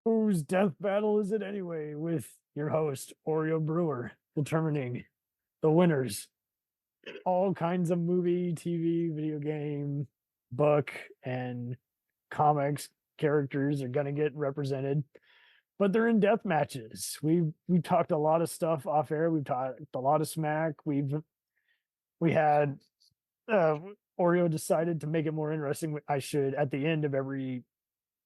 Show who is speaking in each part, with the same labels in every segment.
Speaker 1: Whose death battle is it anyway? With your host, Oreo Brewer, determining the winners. All kinds of movie, TV, video game, book, and comics characters are going to get represented, but they're in death matches. We've talked a lot of stuff off air. We've talked a lot of smack. We had uh, Oreo decided to make it more interesting. I should at the end of every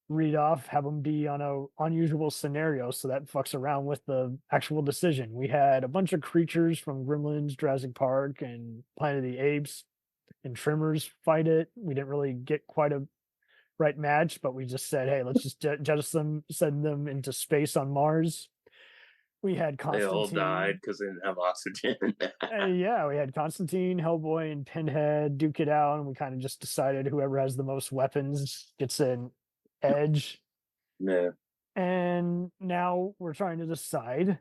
Speaker 1: read off have them be on a unusual scenario, so that fucks around with the actual decision. We had a bunch of creatures from Gremlins, Jurassic Park, and Planet of the Apes and Tremors fight it. We didn't really get quite a right match, but we just said, hey, let's just jettison them, send them into space on Mars. We had
Speaker 2: They all
Speaker 1: Constantine.
Speaker 2: died because they didn't have oxygen.
Speaker 1: Yeah, we had Constantine, Hellboy, and Pinhead duke it out, and we kind of just decided whoever has the most weapons gets an edge.
Speaker 2: Yeah.
Speaker 1: And now we're trying to decide.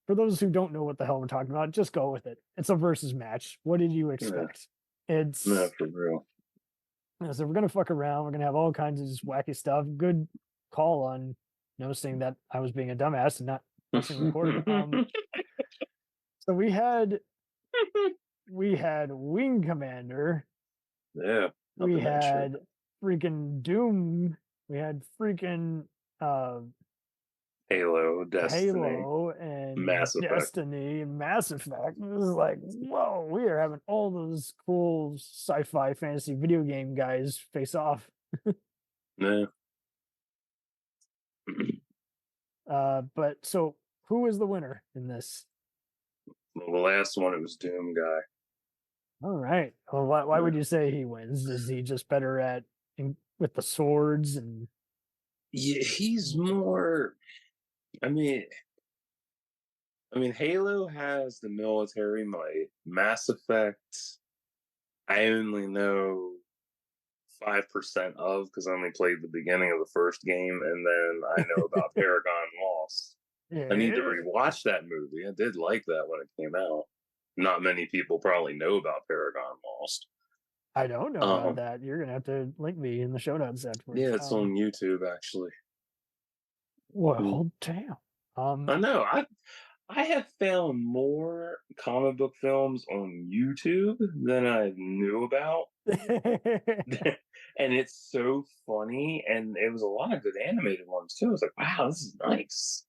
Speaker 1: For those who don't know what the hell we're talking about, just go with it. It's a versus match. What did you
Speaker 2: Yeah.
Speaker 1: expect?
Speaker 2: No,
Speaker 1: It's
Speaker 2: for real.
Speaker 1: So we're gonna fuck around. We're gonna have all kinds of just wacky stuff. Good call on noticing that I was being a dumbass and not pushing record. So we had Wing Commander.
Speaker 2: Yeah,
Speaker 1: We
Speaker 2: nothing that shit.
Speaker 1: had freaking Doom. We had freaking
Speaker 2: Halo, Destiny,
Speaker 1: Halo and
Speaker 2: Mass Effect.
Speaker 1: Destiny and Mass Effect. It was like, whoa, we are having all those cool sci-fi fantasy video game guys face off.
Speaker 2: Yeah.
Speaker 1: But so who was the winner in this?
Speaker 2: Well, the last one, it was Doom Guy.
Speaker 1: All right. Well, why
Speaker 2: Yeah.
Speaker 1: would you say he wins? Is he just better with the swords and
Speaker 2: Yeah, he's more. I mean, Halo has the military might. Mass Effect, I only know 5% of because I only played the beginning of the first game, and then I know about Paragon Lost. I need to
Speaker 1: yeah?
Speaker 2: rewatch that movie. I did like that when it came out. Not many people probably know about Paragon Lost.
Speaker 1: I don't know about
Speaker 2: Um,
Speaker 1: that. You're gonna have to link me in the show notes afterwards.
Speaker 2: yeah, it's on YouTube actually.
Speaker 1: Well, damn.
Speaker 2: I know. I have found more comic book films on YouTube than I knew about. And it's so funny. And it was a lot of good animated ones too. I was like, wow, this is nice.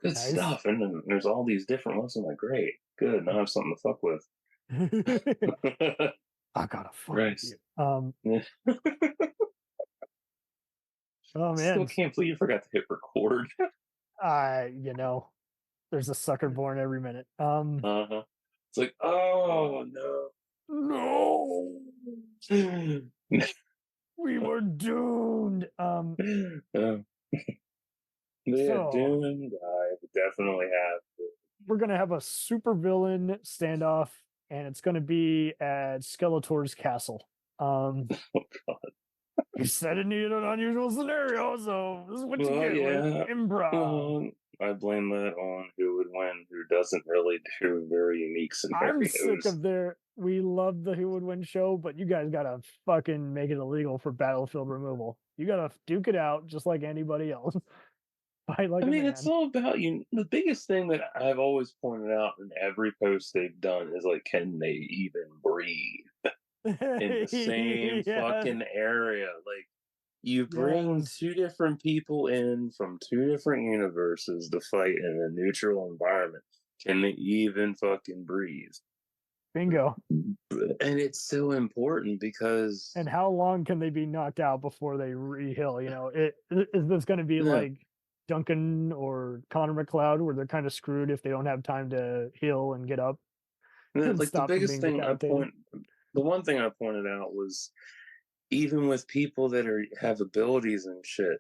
Speaker 2: Good
Speaker 1: Nice.
Speaker 2: stuff. And then there's all these different ones. I'm like, great, good. Now I have something to fuck with.
Speaker 1: I gotta fuck with
Speaker 2: Right.
Speaker 1: you.
Speaker 2: Yeah.
Speaker 1: Oh
Speaker 2: Still
Speaker 1: man.
Speaker 2: can't believe you forgot to hit record.
Speaker 1: You know, there's a sucker born every minute.
Speaker 2: Uh-huh. It's like, oh
Speaker 1: No,
Speaker 2: no.
Speaker 1: we were doomed.
Speaker 2: uh, yeah,
Speaker 1: So
Speaker 2: Dune I definitely have.
Speaker 1: we're gonna have a super villain standoff, and it's gonna be at Skeletor's castle.
Speaker 2: Oh, God.
Speaker 1: You said it needed an unusual scenario, so this is what you
Speaker 2: Well,
Speaker 1: get with
Speaker 2: yeah.
Speaker 1: improv.
Speaker 2: Well, I blame that on who would win, who doesn't really do very unique
Speaker 1: I'm sick
Speaker 2: scenarios.
Speaker 1: of their. We love the Who Would Win show, but you guys gotta fucking make it illegal for battlefield removal. You gotta duke it out just like anybody else. Fight like
Speaker 2: I
Speaker 1: a
Speaker 2: mean, it's
Speaker 1: man.
Speaker 2: all about you. The biggest thing that I've always pointed out in every post they've done is like, can they even breathe in the same
Speaker 1: Yes,
Speaker 2: fucking area? Like, you bring
Speaker 1: yes,
Speaker 2: two different people in from two different universes to fight in a neutral environment. Can they even fucking breathe?
Speaker 1: bingo.
Speaker 2: And it's so important because
Speaker 1: And how long can they be knocked out before they re-heal? Is this going to be
Speaker 2: no,
Speaker 1: like Duncan or Connor McLeod, where they're kind of screwed if they don't have time to heal and get up and
Speaker 2: like the
Speaker 1: stop from
Speaker 2: biggest
Speaker 1: being
Speaker 2: thing
Speaker 1: decapitated?
Speaker 2: the one thing I pointed out was even with people that have abilities and shit,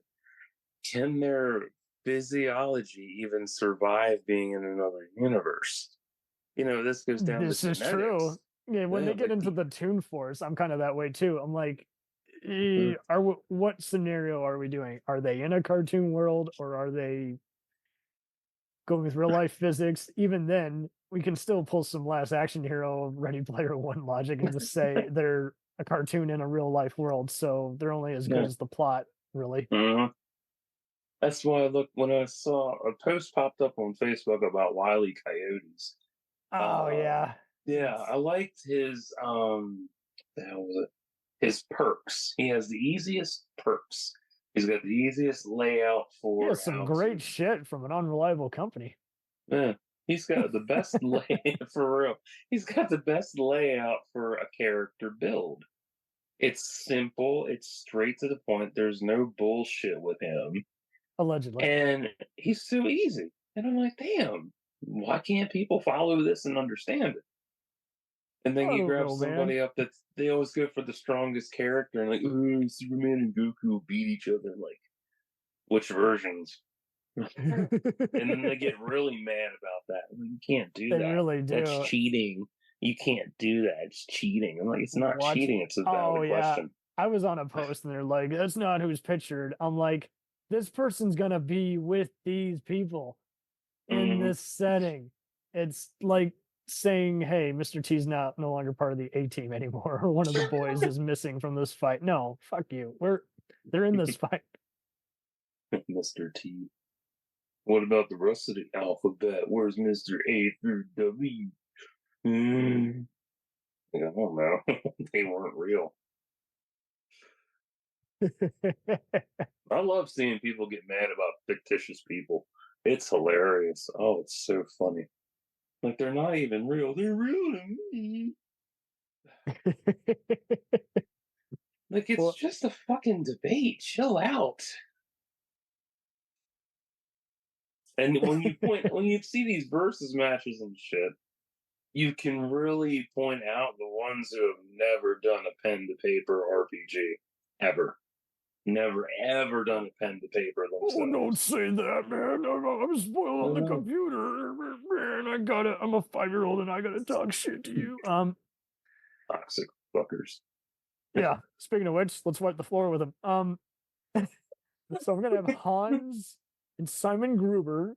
Speaker 2: can their physiology even survive being in another universe? This goes down to
Speaker 1: This is true.
Speaker 2: genetics.
Speaker 1: Yeah, when
Speaker 2: Yeah,
Speaker 1: they get
Speaker 2: like
Speaker 1: into the Toon Force, I'm kind of that way too. I'm like,
Speaker 2: mm,
Speaker 1: what scenario are we doing? Are they in a cartoon world or are they going with real life physics? Even then, we can still pull some Last Action Hero, Ready Player One logic and just say they're a cartoon in a real life world, so they're only as good
Speaker 2: yeah.
Speaker 1: as the plot, really.
Speaker 2: Mhm. That's why I looked when I saw a post popped up on Facebook about Wile E. Coyotes.
Speaker 1: Oh yeah.
Speaker 2: Yeah, I liked his the hell was it? His perks. He has the easiest perks. He's got the easiest layout
Speaker 1: He
Speaker 2: for
Speaker 1: has some
Speaker 2: how
Speaker 1: great
Speaker 2: to.
Speaker 1: shit from an unreliable company.
Speaker 2: Yeah, he's got the best for real. He's got the best layout for a character build. It's simple. It's straight to the point. There's no bullshit with him,
Speaker 1: Allegedly.
Speaker 2: and he's so easy. And I'm like, damn, why can't people follow this and understand it? And then
Speaker 1: I
Speaker 2: you
Speaker 1: don't
Speaker 2: grab
Speaker 1: know, man.
Speaker 2: somebody up that's they always go for the strongest character and like, ooh, Superman and Goku beat each other. Like, which versions? And then they get really mad about that. Like, you can't do
Speaker 1: They
Speaker 2: that.
Speaker 1: really
Speaker 2: That's
Speaker 1: do.
Speaker 2: cheating. You can't do that. It's cheating. I'm like, it's not
Speaker 1: Watch.
Speaker 2: cheating. It's a
Speaker 1: Oh
Speaker 2: valid
Speaker 1: yeah.
Speaker 2: question.
Speaker 1: I was on a post and they're like, that's not who's pictured. I'm like, this person's gonna be with these people in
Speaker 2: Mm-hmm.
Speaker 1: this setting. It's like saying, hey, Mr. T's no longer part of the A team anymore, or one of the boys is missing from this fight. No, fuck you. They're in this fight.
Speaker 2: Mr. T. What about the rest of the alphabet? Where's Mr. A through W? Mm. I don't know. They weren't real. I love seeing people get mad about fictitious people. It's hilarious. Oh, it's so funny. Like they're not even real. They're real to me. Like it's
Speaker 1: Well,
Speaker 2: just a fucking debate. Chill out. And when you see these versus matches and shit, you can really point out the ones who have never done a pen to paper RPG ever. Never ever done a pen to paper
Speaker 1: oh, don't
Speaker 2: themselves.
Speaker 1: say that, man. I'm spoiled on the
Speaker 2: No.
Speaker 1: computer. Man, I'm a 5-year-old and I gotta talk shit to you.
Speaker 2: Toxic fuckers.
Speaker 1: Yeah. Speaking of which, let's wipe the floor with him. So I'm gonna have Hans and Simon Gruber,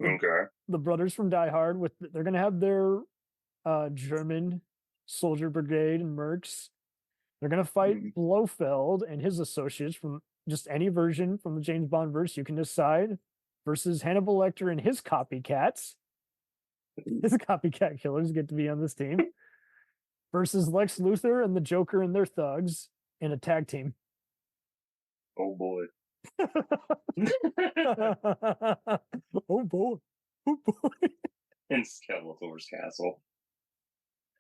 Speaker 2: Okay.
Speaker 1: the brothers from Die Hard. They're gonna have their German soldier brigade and mercs. They're gonna fight
Speaker 2: Mm.
Speaker 1: Blofeld and his associates from just any version from the James Bond verse you can decide, versus Hannibal Lecter and his copycats. His copycat killers get to be on this team. Versus Lex Luthor and the Joker and their thugs in a tag team.
Speaker 2: Oh boy.
Speaker 1: Oh boy. Oh boy.
Speaker 2: In Skeletor's castle.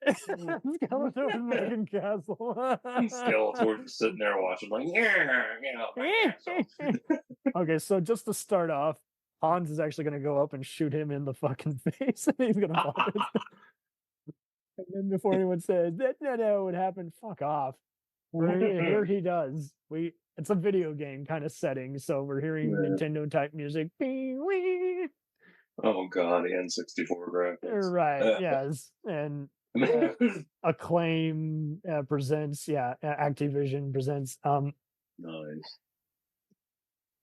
Speaker 1: Skeletor making castle.
Speaker 2: Skeletor's just sitting there watching, like, yeah, my castle.
Speaker 1: Okay, so just to start off, Hans is actually going to go up and shoot him in the fucking face, and he's going to vomit. And then before anyone says that no would happen, fuck off. Here he does. It's a video game kind of setting, so we're hearing Nintendo type music.
Speaker 2: Oh god, N64 graphics.
Speaker 1: Right, yes. And Acclaim presents, Activision presents.
Speaker 2: Nice.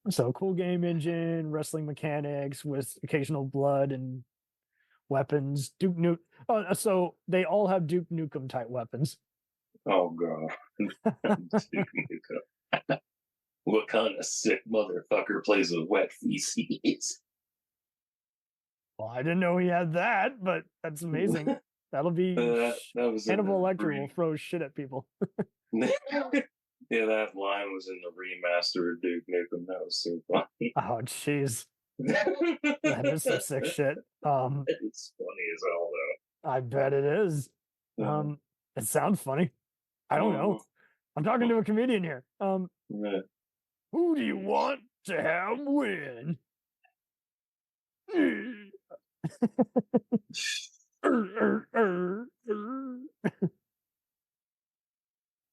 Speaker 1: So cool game engine, wrestling mechanics with occasional blood and weapons. Duke Nukem. So they all have Duke Nukem type weapons.
Speaker 2: Oh god. What kind of sick motherfucker plays with wet feces?
Speaker 1: Well, I didn't know he had that, but that's amazing. That'll be
Speaker 2: that was
Speaker 1: Hannibal Lecter will throw shit at people.
Speaker 2: Yeah, that line was in the remaster of Duke Nukem. That was so funny.
Speaker 1: Oh, jeez. That is some sick shit.
Speaker 2: It's funny as hell, though.
Speaker 1: I bet it is. It sounds funny. I don't know. I'm talking to a comedian here. Who do you want to have win?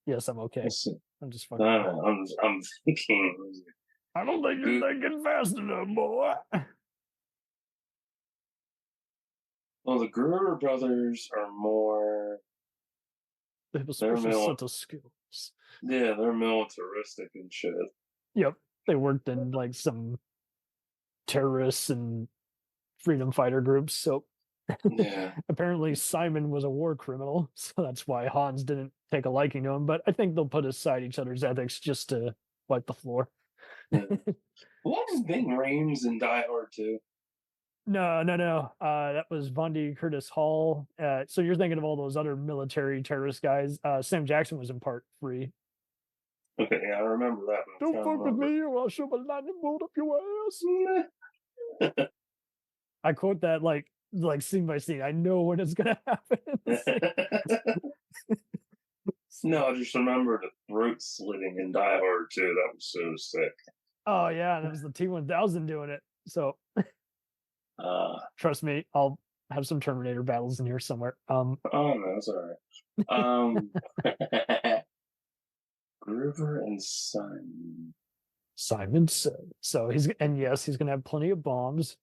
Speaker 1: Yes, I'm okay. I'm just fucking.
Speaker 2: I'm thinking.
Speaker 1: I don't think you're thinking fast enough, boy.
Speaker 2: Well, the Gruber brothers are more.
Speaker 1: They have a special set of skills.
Speaker 2: Yeah, they're militaristic and shit.
Speaker 1: Yep, they worked in like some terrorists and freedom fighter groups. So
Speaker 2: yeah,
Speaker 1: apparently Simon was a war criminal, so that's why Hans didn't take a liking to him. But I think they'll put aside each other's ethics just to wipe the floor.
Speaker 2: Yeah. What is Ving Rhames in Die Hard 2?
Speaker 1: No. That was Vondi Curtis Hall. So you're thinking of all those other military terrorist guys. Sam Jackson was in part 3.
Speaker 2: Okay, yeah, I remember that. But I'm
Speaker 1: Don't
Speaker 2: trying to
Speaker 1: fuck with
Speaker 2: remember.
Speaker 1: me or I'll shove a lightning bolt up your ass. I quote that like scene by scene. I know when it's gonna happen.
Speaker 2: No, I just remember the throat slitting in Die Hard 2. That was so sick.
Speaker 1: Oh yeah, and it was the T-1000 doing it. So trust me, I'll have some Terminator battles in here somewhere.
Speaker 2: Oh no, that's all right. Groover and Simon.
Speaker 1: Simon said. So he's gonna have plenty of bombs.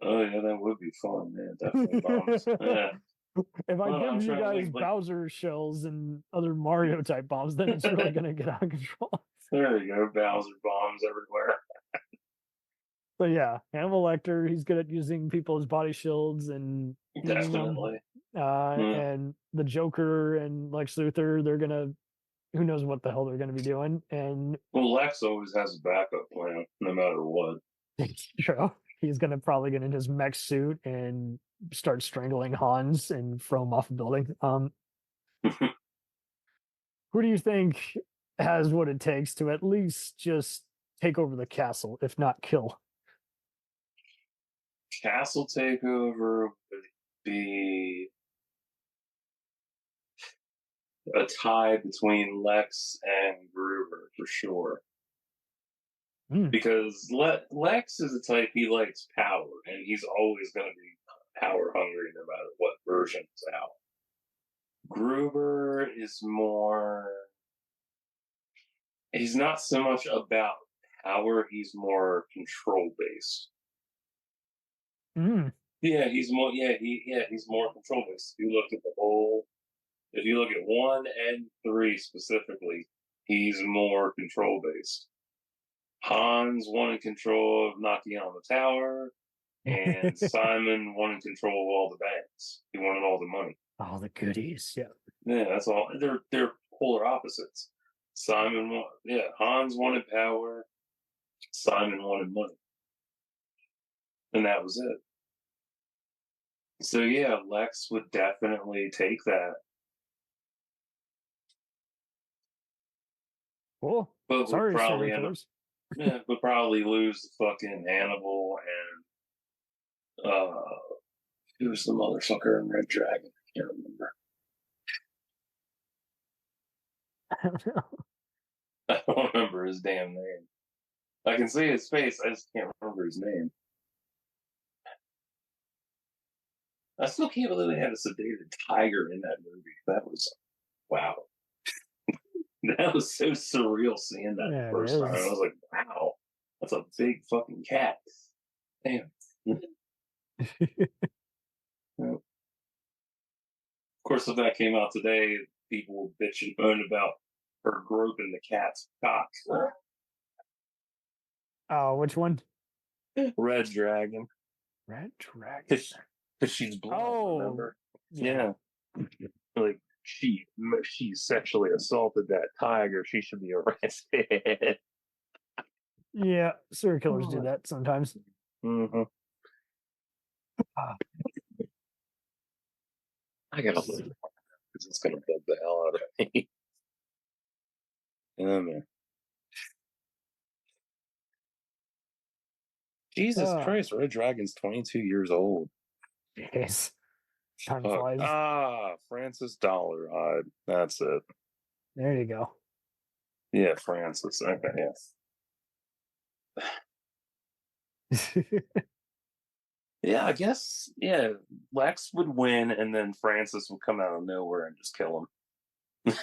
Speaker 2: Oh yeah, that would be fun, man. Definitely bombs. Yeah.
Speaker 1: If I
Speaker 2: Well, I'm
Speaker 1: give you
Speaker 2: trying to
Speaker 1: guys
Speaker 2: think, like,
Speaker 1: Bowser shells and other Mario type bombs, then it's really gonna get out of control.
Speaker 2: there you go, Bowser bombs everywhere.
Speaker 1: So yeah, Hannibal Lecter, he's good at using people as body shields and eating them.
Speaker 2: Definitely.
Speaker 1: And the Joker and Lex Luthor, they're gonna, who knows what the hell they're gonna be doing. And
Speaker 2: Well, Lex always has a backup plan, no matter what.
Speaker 1: true, he's gonna probably get in his mech suit and start strangling Hans and throw him off a building. Who do you think has what it takes to at least just take over the castle, if not kill?
Speaker 2: Castle takeover would be a tie between Lex and Gruber for sure. Because Lex is the type, he likes power, and he's always going to be power hungry no matter what version is out. Gruber is more. He's not so much about power, he's more control based. Yeah, he's more. He's more control based. If you look at 1 and 3 specifically, he's more control based. Hans wanted control of knocking on the tower, and Simon wanted control of all the banks. He wanted all the money.
Speaker 1: All the goodies, yeah.
Speaker 2: Yeah, that's all. They're polar opposites. Hans wanted power. Simon wanted money, and that was it. So yeah, Lex would definitely take that.
Speaker 1: Cool.
Speaker 2: But
Speaker 1: Sorry,
Speaker 2: would probably
Speaker 1: serial
Speaker 2: end up,
Speaker 1: killers.
Speaker 2: would probably lose the fucking Hannibal and who's the motherfucker in Red Dragon? I can't remember.
Speaker 1: I don't know.
Speaker 2: I don't remember his damn name. I can see his face, I just can't remember his name. I still can't believe they had a sedated tiger in that movie. That was wow. That was so surreal seeing that first time. I was like, wow, that's a big fucking cat. Damn. Of course, if that came out today, people will bitch and moan about her groping the cat's cock.
Speaker 1: Oh, which one?
Speaker 2: Red Dragon.
Speaker 1: Red Dragon.
Speaker 2: Because she's blonde, remember? Yeah. Like, she sexually assaulted that tiger. She should be arrested.
Speaker 1: Yeah, serial killers do that sometimes.
Speaker 2: Mm-hmm. I gotta look because it's gonna bug the hell out of me. Oh man. Jesus Christ, Red Dragon's 22 years old.
Speaker 1: Yes. Time flies.
Speaker 2: Francis Dollarhide. That's it.
Speaker 1: There you go.
Speaker 2: Yeah, Francis. Okay, yes. Yeah, I guess, Lex would win, and then Francis would come out of nowhere and just kill him.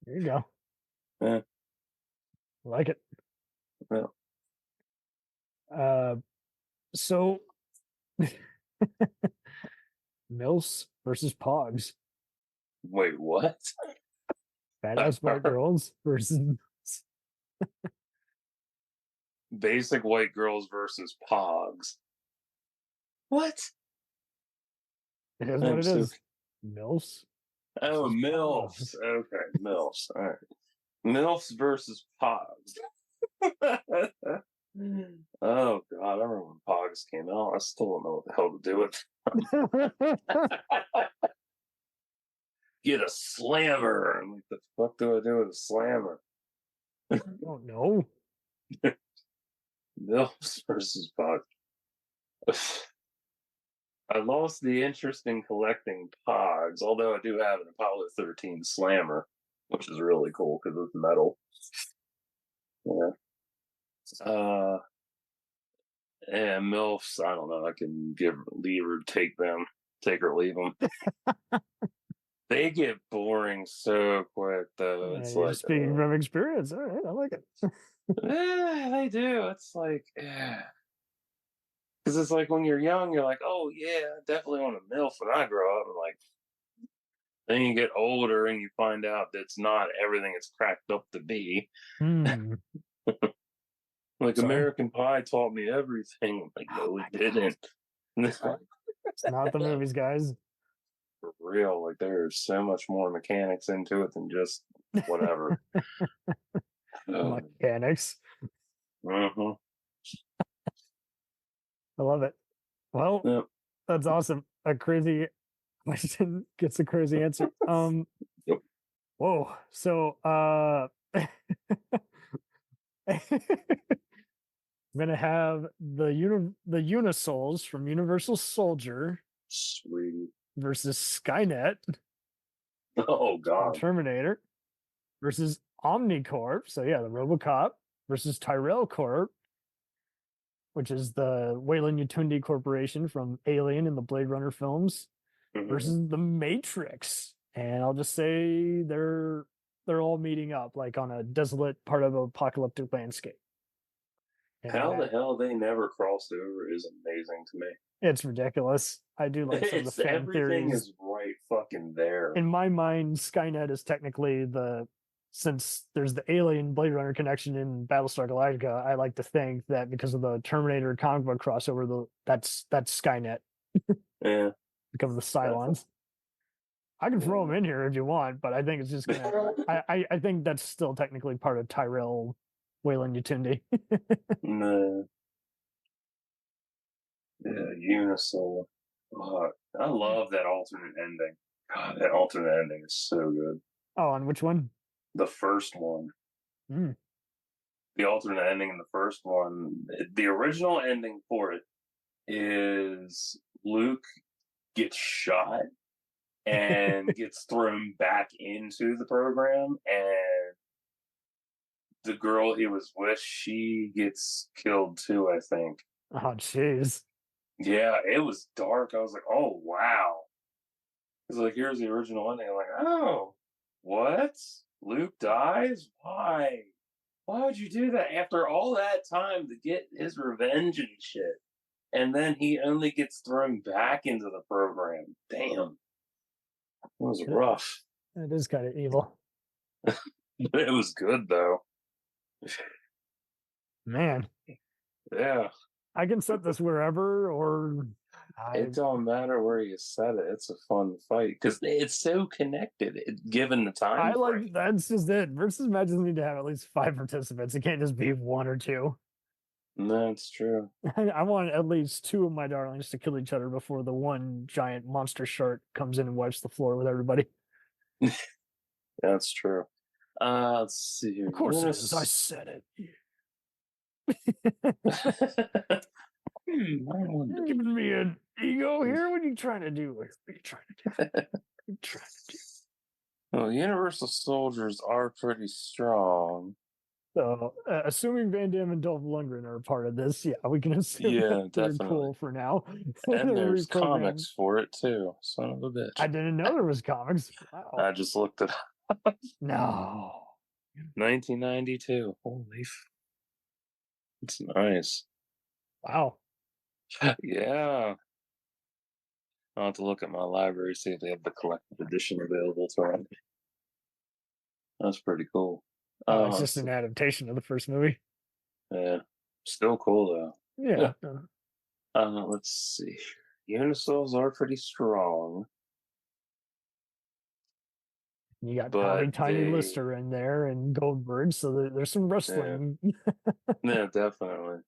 Speaker 1: There you go.
Speaker 2: Yeah.
Speaker 1: Like it.
Speaker 2: Yeah.
Speaker 1: So Milfs versus Pogs.
Speaker 2: Wait, what?
Speaker 1: Badass white girls versus
Speaker 2: basic white girls versus Pogs. What?
Speaker 1: It is what it is. Milfs.
Speaker 2: Oh, MILFs. Okay, MILFs. All right. MILFs versus Pogs. Oh God, I remember when Pogs came out. I still don't know what the hell to do with it. Get a slammer. I'm like, the fuck do I do with a slammer?
Speaker 1: I don't know.
Speaker 2: MILFs versus Pogs. I lost the interest in collecting Pogs, although I do have an Apollo 13 slammer, which is really cool because it's metal. Yeah. And MILFs, I don't know. I can leave or take them, take or leave them. They get boring so quick, though. It's
Speaker 1: You're
Speaker 2: like
Speaker 1: speaking from experience. All right, I like it.
Speaker 2: they do. It's like, because it's like when you're young, you're like, oh yeah, I definitely want a MILF when I grow up. And like, then you get older and you find out that it's not everything it's cracked up to be. Like
Speaker 1: Sorry?
Speaker 2: American Pie taught me everything. I'm like, no, it didn't.
Speaker 1: It's not the movies, guys.
Speaker 2: For real, like there's so much more mechanics into it than just whatever.
Speaker 1: Mechanics.
Speaker 2: Uh-huh.
Speaker 1: I love it. Well,
Speaker 2: Yep.
Speaker 1: that's awesome. A crazy question gets a crazy answer.
Speaker 2: Yep.
Speaker 1: Whoa. So I'm gonna have the Unisouls from Universal Soldier
Speaker 2: Sweet.
Speaker 1: versus Skynet,
Speaker 2: Oh God.
Speaker 1: Terminator, versus Omnicorp. So yeah, the RoboCop versus Tyrell Corp, which is the Weyland Yutuni Corporation from Alien and the Blade Runner films, versus the Matrix. And I'll just say they're all meeting up like on a desolate part of an apocalyptic landscape. And
Speaker 2: How the hell they never crossed over is amazing to me.
Speaker 1: It's ridiculous. I do like some of the fan
Speaker 2: everything
Speaker 1: theories.
Speaker 2: is right fucking there.
Speaker 1: In my mind, Skynet is technically since there's the Alien Blade Runner connection in Battlestar Galactica. I like to think that because of the Terminator comic book crossover, that's Skynet.
Speaker 2: Yeah.
Speaker 1: Because of the Cylons. I can throw them in here if you want, but I think it's just gonna. I think that's still technically part of Tyrell Weyland Yutuni.
Speaker 2: No. Yeah, Unisoul. I love that alternate ending. God, that alternate ending is so good.
Speaker 1: Oh, and which one?
Speaker 2: The first one. The alternate ending in the first one. The original ending for it is Luke gets shot and gets thrown back into the program, and the girl he was with, she gets killed too, I think.
Speaker 1: Oh, jeez.
Speaker 2: Yeah, it was dark. I was like, oh, wow. It's like, here's the original ending. I'm like, oh, what? Luke dies? Why? Why would you do that after all that time to get his revenge and shit? And then he only gets thrown back into the program. Damn. It was rough.
Speaker 1: It is kind of evil.
Speaker 2: But it was good, though.
Speaker 1: Man.
Speaker 2: Yeah.
Speaker 1: I can set this wherever, or
Speaker 2: it don't matter where you set it. It's a fun fight because it's so connected. Given the time,
Speaker 1: I like that's just it. Versus matches need to have at least 5 participants. It can't just be 1 or 2.
Speaker 2: That's true.
Speaker 1: I want at least 2 of my darlings to kill each other before the one giant monster shark comes in and wipes the floor with everybody.
Speaker 2: That's true. Let's see here.
Speaker 1: Of course it is. I said it. You're giving me an ego here. What are you trying to do? What are you trying to do? What are you trying to do?
Speaker 2: Well, Universal Soldiers are pretty strong.
Speaker 1: So, assuming Van Damme and Dolph Lundgren are a part of this, yeah, we can assume that they're cool for now.
Speaker 2: And there's comics for it too. Son of a bitch.
Speaker 1: I didn't know there was comics. Wow.
Speaker 2: I just looked it up.
Speaker 1: No.
Speaker 2: 1992. Holy it's nice.
Speaker 1: Wow.
Speaker 2: Yeah. I'll have to look at my library, see if they have the collected edition available to them. That's pretty cool.
Speaker 1: It's just an adaptation of the first movie.
Speaker 2: Yeah. Still cool, though.
Speaker 1: Yeah.
Speaker 2: Let's see. Unisouls are pretty strong.
Speaker 1: You got
Speaker 2: but
Speaker 1: Tiny Lister in there and Goldberg, so there's some
Speaker 2: yeah,
Speaker 1: wrestling.
Speaker 2: yeah, definitely.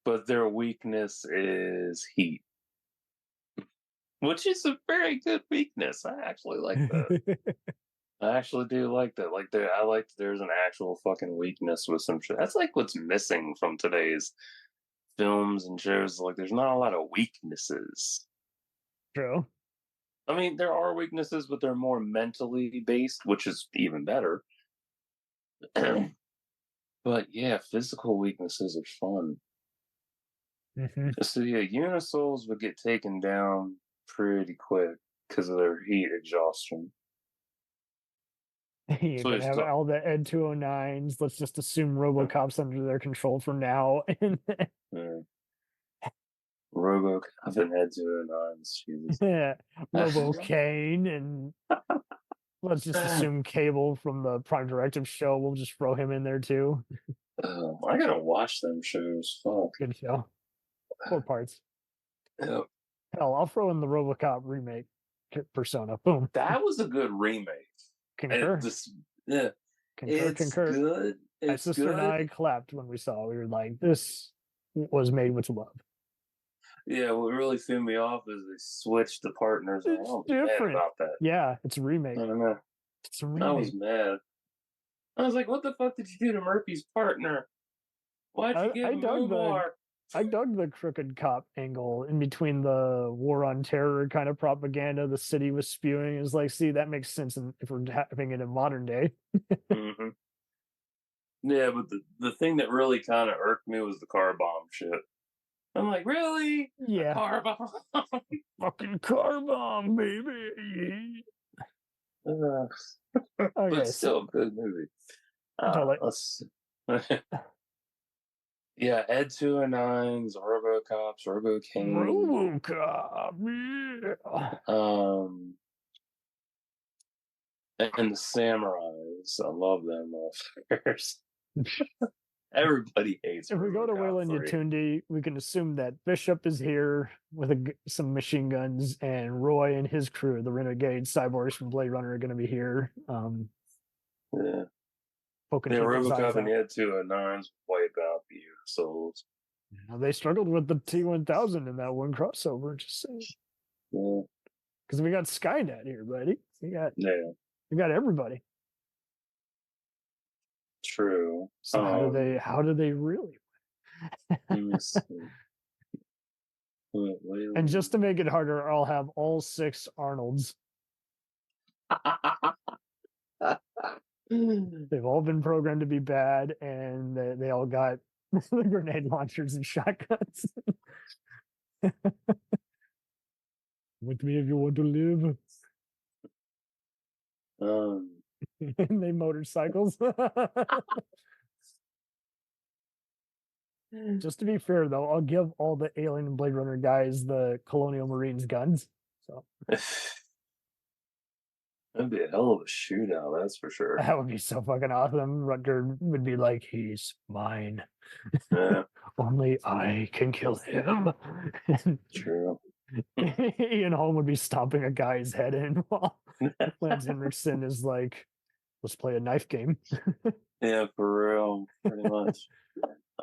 Speaker 2: But their weakness is heat, which is a very good weakness. I actually like that. I actually do like that. Like, I like that there's an actual fucking weakness with some shit. That's like what's missing from today's films and shows. Like, there's not a lot of weaknesses.
Speaker 1: True.
Speaker 2: I mean, there are weaknesses, but they're more mentally based, which is even better. But yeah, physical weaknesses are fun.
Speaker 1: Mm-hmm.
Speaker 2: So yeah, Unisouls would get taken down pretty quick because of their heat exhaustion.
Speaker 1: You're
Speaker 2: So
Speaker 1: gonna have all the Ed 209s. Let's just assume RoboCop's under their control for now.
Speaker 2: yeah. RoboCop and Ed 209s, Jesus.
Speaker 1: RoboCane, and let's just assume Cable from the Prime Directive show. We'll just throw him in there too.
Speaker 2: Oh, I gotta watch them shows. Fuck.
Speaker 1: Good show. 4 parts.
Speaker 2: Yeah.
Speaker 1: Hell, I'll throw in the RoboCop remake Persona. Boom.
Speaker 2: That was a good remake.
Speaker 1: Concur.
Speaker 2: Yeah,
Speaker 1: Concur.
Speaker 2: good.
Speaker 1: My sister and I clapped when we saw it. We were like, this was made with love.
Speaker 2: Yeah, what really threw me off is they switched the partners.
Speaker 1: It's
Speaker 2: I was
Speaker 1: different.
Speaker 2: mad about that.
Speaker 1: Yeah, it's a remake.
Speaker 2: I don't know.
Speaker 1: It's a remake.
Speaker 2: I was mad. I was like, what the fuck did you do to Murphy's partner? Why'd you give him Umar?
Speaker 1: I dug the crooked cop angle in between the war on terror kind of propaganda the city was spewing. Is like, see, that makes sense if we're having it in modern day.
Speaker 2: Mm-hmm. Yeah, but the thing that really kind of irked me was the car bomb shit. I'm like, really?
Speaker 1: Yeah.
Speaker 2: A car bomb?
Speaker 1: Fucking car bomb, baby.
Speaker 2: Okay, but still a good movie. Let's yeah, Ed 209s, RoboCops, RoboCane.
Speaker 1: RoboCop,
Speaker 2: yeah. And the Samurais. I love them motherfuckers. Everybody hates.
Speaker 1: If we go to Wayland Yatundi, we can assume that Bishop is here with some machine guns, and Roy and his crew, the renegade cyborgs from Blade Runner, are going to be here.
Speaker 2: Yeah.
Speaker 1: Poking
Speaker 2: RoboCop and Ed 209s wipe out the Unisouls.
Speaker 1: Yeah, they struggled with the T1000 in that one crossover. Just saying.
Speaker 2: Yeah.
Speaker 1: Because we got Skynet here, buddy. We got everybody.
Speaker 2: True.
Speaker 1: So how do they really win? And just to make it harder, I'll have all 6 Arnolds. They've all been programmed to be bad, and they all got the grenade launchers and shotguns. With me if you want to live. And they motorcycles. Just to be fair, though, I'll give all the Alien and Blade Runner guys the Colonial Marines guns. So
Speaker 2: that'd be a hell of a shootout, that's for sure.
Speaker 1: That would be so fucking awesome. Rutger would be like, "He's mine.
Speaker 2: Yeah.
Speaker 1: Only I can kill him."
Speaker 2: True.
Speaker 1: Ian Holm would be stomping a guy's head in while Lance Henriksen is like, "Let's play a knife game."
Speaker 2: Yeah, for real, pretty much.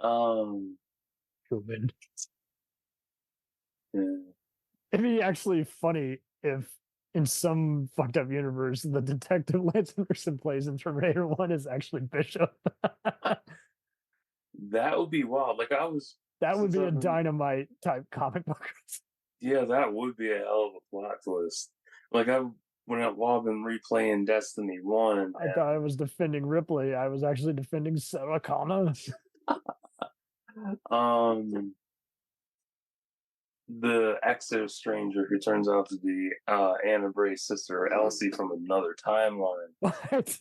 Speaker 1: Human.
Speaker 2: Yeah.
Speaker 1: It'd be actually funny if in some fucked up universe the detective Lance Henriksen plays in Terminator 1 is actually Bishop.
Speaker 2: That would be wild.
Speaker 1: That would be a Dynamite type comic book.
Speaker 2: Yeah, that would be a hell of a plot twist. While I've been replaying Destiny 1.
Speaker 1: I thought I was defending Ripley. I was actually defending Sarah Connor.
Speaker 2: The Exo Stranger, who turns out to be Anna Bray's sister Elsie from another timeline.
Speaker 1: What?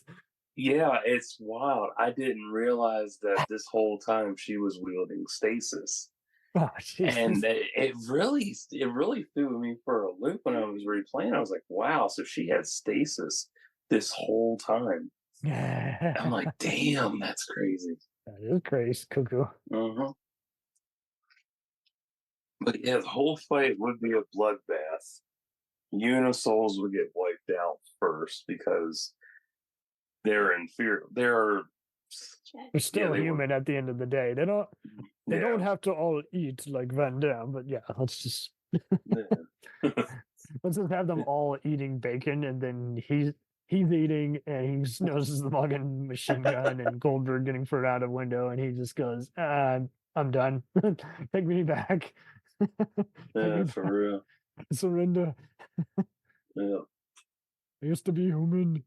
Speaker 2: Yeah, it's wild. I didn't realize that this whole time she was wielding stasis.
Speaker 1: Oh,
Speaker 2: and it really threw me for a loop when I was replaying. I was like, wow, so she had stasis this whole time. I'm like, damn, that's crazy.
Speaker 1: That is crazy, cuckoo.
Speaker 2: Mm-hmm. But yeah, the whole fight would be a bloodbath. Unisouls would get wiped out first because they're inferior.
Speaker 1: They're still
Speaker 2: they were.
Speaker 1: human at the end of the day. They don't
Speaker 2: Yeah.
Speaker 1: have to all eat like Van Damme, but yeah, let's just let's just have them all eating bacon, and then he's eating, and he notices the fucking machine gun and Goldberg getting thrown out a window, and he just goes, "I'm done. Take me back. Take me
Speaker 2: For
Speaker 1: back.
Speaker 2: real.
Speaker 1: Surrender.
Speaker 2: Yeah.
Speaker 1: I used to be human."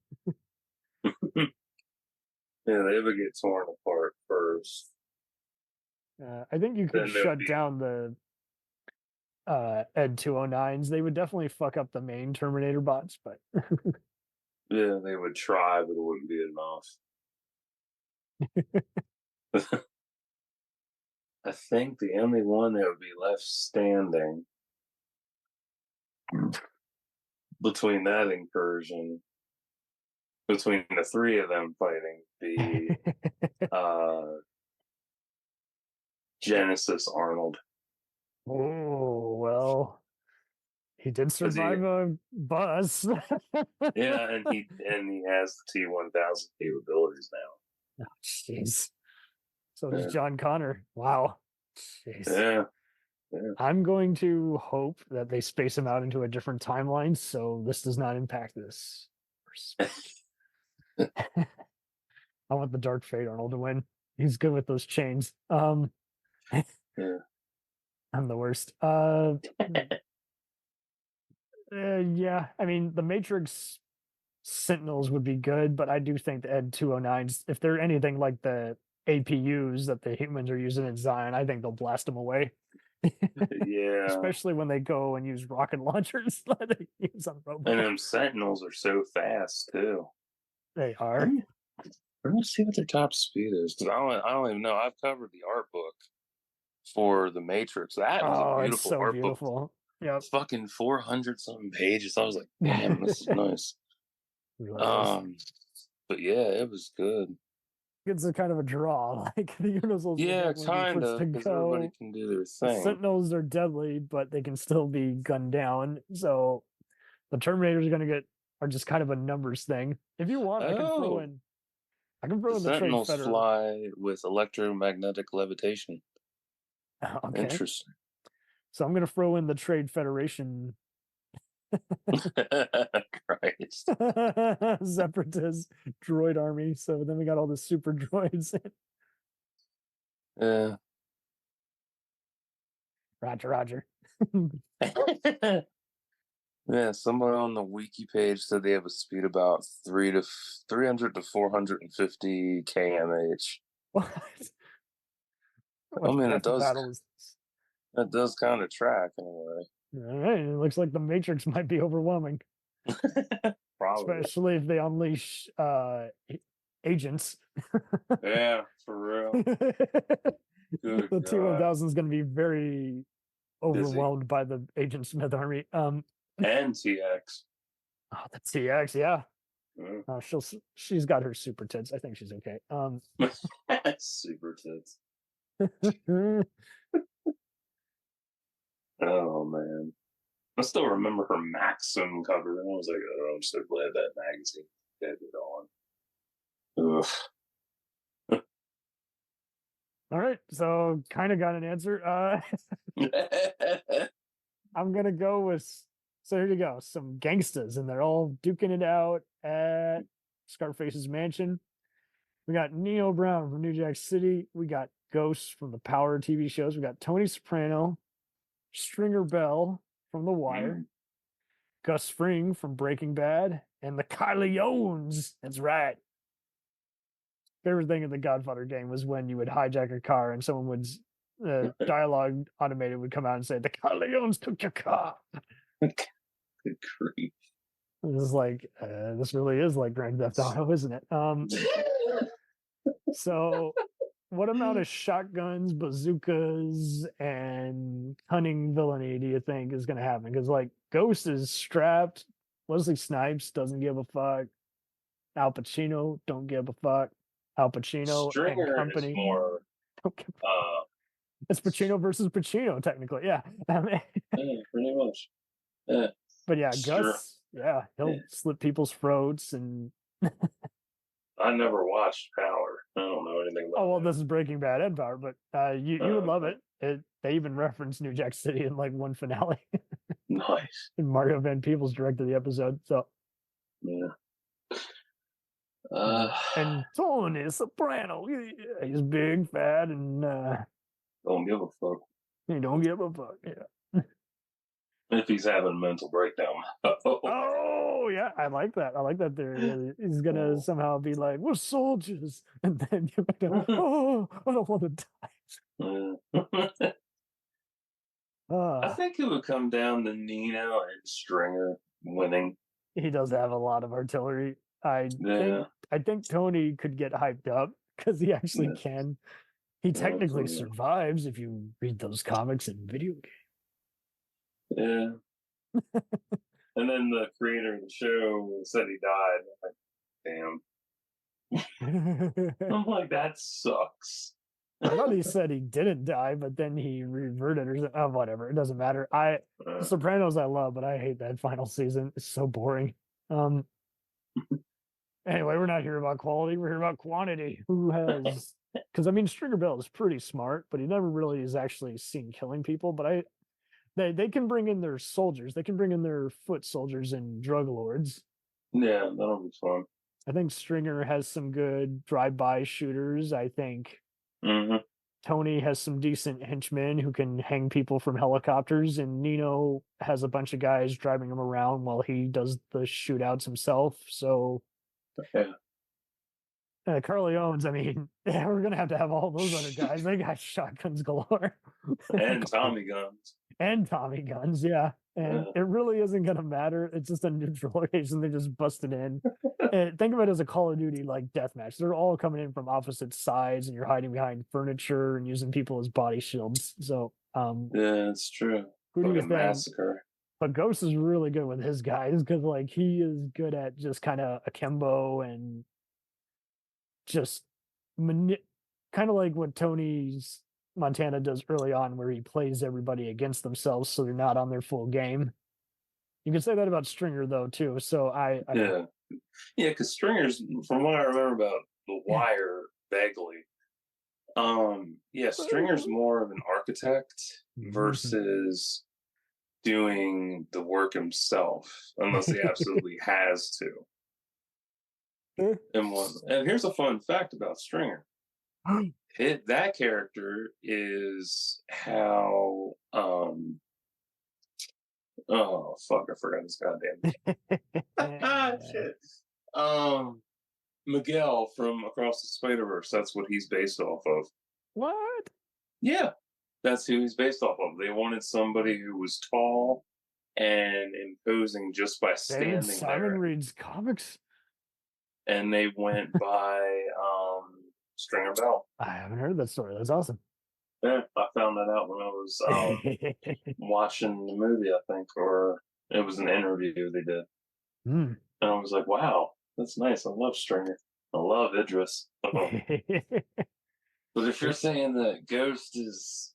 Speaker 2: Yeah, they would get torn apart first.
Speaker 1: I think you could
Speaker 2: Then there'd
Speaker 1: shut
Speaker 2: be
Speaker 1: down the Ed 209s. They would definitely fuck up the main Terminator bots, but
Speaker 2: yeah, they would try, but it wouldn't be enough. I think the only one that would be left standing between that incursion, between the three of them fighting, be Genesis Arnold.
Speaker 1: oh well, he did survive a bus.
Speaker 2: Yeah, and he has the T-1000 capabilities now.
Speaker 1: Oh, jeez. So does
Speaker 2: Yeah.
Speaker 1: John Connor. Wow. Jeez.
Speaker 2: Yeah.
Speaker 1: I'm going to hope that they space him out into a different timeline, so this does not impact this. I want the Dark Fate Arnold to win. He's good with those chains.
Speaker 2: Yeah.
Speaker 1: I'm the worst. Yeah, I mean the Matrix Sentinels would be good, but I do think the Ed 209s, if they're anything like the APUs that the humans are using in Zion, I think they'll blast them away.
Speaker 2: Yeah.
Speaker 1: Especially when they go and use rocket launchers that they use on robots.
Speaker 2: And them Sentinels are so fast too.
Speaker 1: They are.
Speaker 2: Let me see what their top speed is, because I don't even know. I've covered the art book for the Matrix. That was a
Speaker 1: It's
Speaker 2: beautiful
Speaker 1: so
Speaker 2: art
Speaker 1: beautiful.
Speaker 2: book.
Speaker 1: Yep.
Speaker 2: Fucking 400 something pages. I was like, damn, this is nice.
Speaker 1: Really
Speaker 2: but yeah, it was good.
Speaker 1: it's a kind of a draw. Like the Universals
Speaker 2: Yeah,
Speaker 1: are definitely the
Speaker 2: kind
Speaker 1: first
Speaker 2: of,
Speaker 1: to
Speaker 2: because
Speaker 1: go.
Speaker 2: everybody can do their
Speaker 1: The
Speaker 2: thing.
Speaker 1: Sentinels are deadly, but they can still be gunned down. So the Terminators are just kind of a numbers thing. If you want, I can throw in the Trade
Speaker 2: Sentinels
Speaker 1: Feder.
Speaker 2: fly with electromagnetic levitation.
Speaker 1: Okay.
Speaker 2: Interesting.
Speaker 1: So I'm gonna throw in the Trade Federation
Speaker 2: Christ.
Speaker 1: separatist droid army. So then we got all the super droids.
Speaker 2: Yeah.
Speaker 1: Roger.
Speaker 2: Yeah, someone on the wiki page said they have a speed about 300 to 450 kmh.
Speaker 1: What?
Speaker 2: I mean,
Speaker 1: Death battle is this?
Speaker 2: it does kind of track in a way.
Speaker 1: All right, it looks like the Matrix might be overwhelming,
Speaker 2: Probably.
Speaker 1: especially if they unleash agents.
Speaker 2: Yeah, for real. Good
Speaker 1: The
Speaker 2: God.
Speaker 1: T-1000 is going to be very overwhelmed by the Agent Smith army.
Speaker 2: And TX.
Speaker 1: Oh, the TX, yeah.
Speaker 2: Yeah.
Speaker 1: She's got her super tits. I think she's okay.
Speaker 2: Super tits. Oh man, I still remember her Maxim cover, and I was like, "Oh, I'm so glad that magazine had it on." Ugh.
Speaker 1: All right, so kind of got an answer. I'm gonna go with. So here you go, some gangsters, and they're all duking it out at Scarface's mansion. We got Neo Brown from New Jack City. We got Ghosts from the Power TV shows. We got Tony Soprano, Stringer Bell from The Wire, Gus Fring from Breaking Bad, and the Corleones. That's right. Favorite thing in the Godfather game was when you would hijack a car and someone would dialogue automated would come out and say, "The Corleones took your car."
Speaker 2: Good grief.
Speaker 1: This is like this really is like Grand Theft Auto, isn't it? So what amount of shotguns, bazookas, and cunning villainy do you think is going to happen? Because like Ghost is strapped, Wesley Snipes doesn't give a fuck, Al Pacino don't give a fuck, Al Pacino
Speaker 2: Stringer
Speaker 1: and company
Speaker 2: is more.
Speaker 1: don't give a fuck. It's Pacino versus Pacino, technically, yeah.
Speaker 2: Yeah, pretty much. Yeah.
Speaker 1: But yeah, Gus, yeah, he'll slit people's throats and
Speaker 2: I never watched Power. I don't know anything about
Speaker 1: Oh well,
Speaker 2: it.
Speaker 1: this is Breaking Bad and Power, but you would love
Speaker 2: Okay.
Speaker 1: it. They even reference New Jack City in like one finale.
Speaker 2: Nice.
Speaker 1: And Mario Van Peebles directed the episode. So
Speaker 2: Yeah.
Speaker 1: and Tony Soprano, he's big, fat, and
Speaker 2: Don't give a fuck
Speaker 1: he don't give a fuck. Yeah.
Speaker 2: if he's having a mental breakdown.
Speaker 1: Oh yeah, I like that. I like that theory. He's gonna somehow be like, "We're soldiers," and then you're gonna, "Oh, I don't want to die."
Speaker 2: I
Speaker 1: Uh,
Speaker 2: think it would come down to Nino and Stringer winning.
Speaker 1: he does have a lot of artillery. I think
Speaker 2: Yeah.
Speaker 1: I think Tony could get hyped up because he actually
Speaker 2: Yeah.
Speaker 1: can. He technically
Speaker 2: Absolutely.
Speaker 1: survives if you read those comics and video
Speaker 2: Yeah. And then the creator of the show said he died. I'm like, damn.
Speaker 1: games.
Speaker 2: I'm like, that sucks.
Speaker 1: I thought he said he didn't die, but then he reverted or something. Oh, whatever. It doesn't matter. Sopranos I love, but I hate that final season. It's so boring. Um anyway, we're not here about quality, we're here about quantity. Who has because I mean Stringer Bell is pretty smart, but he never really is actually seen killing people. But they can bring in their soldiers, they can bring in their foot soldiers and drug lords.
Speaker 2: Yeah, that'll be fun.
Speaker 1: I think Stringer has some good drive-by shooters. I think
Speaker 2: Mm-hmm.
Speaker 1: Tony has some decent henchmen who can hang people from helicopters, and Nino has a bunch of guys driving him around while he does the shootouts himself. So,
Speaker 2: Yeah.
Speaker 1: Carleones, I mean, yeah, we're gonna have all those other guys. They got shotguns galore
Speaker 2: And Tommy guns.
Speaker 1: and Tommy guns, yeah. And
Speaker 2: Yeah.
Speaker 1: it really isn't gonna matter. It's just a neutral location. They just busted in. And think of it as a Call of Duty like deathmatch. They're all coming in from opposite sides, and you're hiding behind furniture and using people as body shields. So,
Speaker 2: Yeah, it's true.
Speaker 1: who do you
Speaker 2: Fucking
Speaker 1: think?
Speaker 2: massacre.
Speaker 1: But Ghost is really good with his guys because like he is good at just kind of akimbo and just kind of like what Tony's Montana does early on, where he plays everybody against themselves so they're not on their full game. You can say that about Stringer though too. So
Speaker 2: Yeah. Yeah, because Stringer's, from what I remember about The Wire vaguely, yeah, Stringer's more of an architect versus doing the work himself, unless he absolutely has to. And here's a fun fact about Stringer. That character is how oh fuck, I forgot his goddamn shit. Miguel from Across the Spider-Verse, that's what he's based off of.
Speaker 1: What?
Speaker 2: Yeah. That's who he's based off of. They wanted somebody who was tall and imposing just by standing
Speaker 1: Simon
Speaker 2: there.
Speaker 1: reads comics.
Speaker 2: And they went by Stringer Bell.
Speaker 1: I haven't heard that story. That's awesome.
Speaker 2: Yeah, I found that out when I was watching the movie, I think, or it was an interview they did. And I was like, wow, that's nice. I love Stringer. I love Idris. But if you're saying that Ghost is,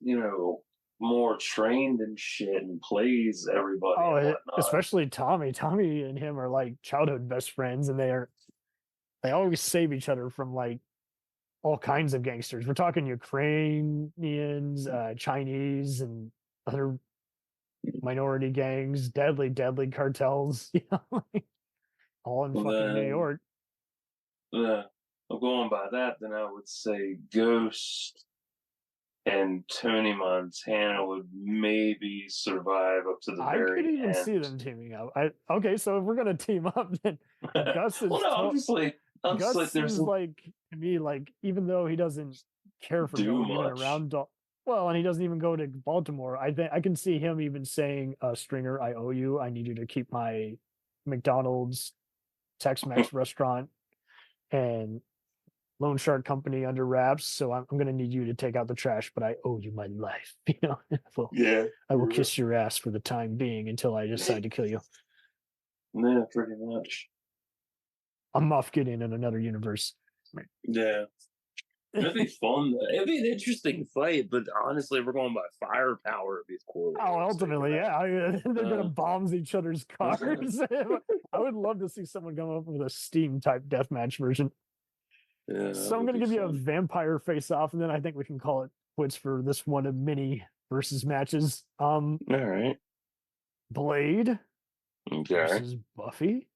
Speaker 2: more trained and shit and plays everybody and whatnot.
Speaker 1: Especially Tommy. Tommy and him are like childhood best friends, and they always save each other from like all kinds of gangsters. We're talking Ukrainians, Chinese, and other minority gangs, deadly cartels, all in fucking New York.
Speaker 2: Yeah, I'm going by that, then I would say Ghost and Tony Montana would maybe survive up to the very end. I could even
Speaker 1: see them teaming up. Okay, so if we're gonna team up, then Gus is.
Speaker 2: Well, no,
Speaker 1: Gus is like to me, like even though he doesn't care for going even around. Well, and he doesn't even go to Baltimore. I think I can see him even saying, "Stringer, I owe you. I need you to keep my McDonald's, Tex-Mex restaurant, and Loan Shark Company under wraps. So I'm going to need you to take out the trash, but I owe you my life. I will kiss your ass for the time being until I decide to kill you."
Speaker 2: Yeah, pretty much.
Speaker 1: I'm Moff Gideon in another universe.
Speaker 2: Yeah. It'd be fun. It'd be an interesting fight, but honestly, if we're going by firepower, it'd be cool.
Speaker 1: Oh, ultimately, yeah. They're gonna bombs each other's cars. I would love to see someone come up with a Steam type deathmatch version.
Speaker 2: Yeah,
Speaker 1: So
Speaker 2: that
Speaker 1: I'm
Speaker 2: would
Speaker 1: gonna
Speaker 2: be
Speaker 1: give you a
Speaker 2: fun.
Speaker 1: vampire face off, and then I think we can call it quits for this one of mini versus matches.
Speaker 2: All right.
Speaker 1: Blade
Speaker 2: Okay.
Speaker 1: versus Buffy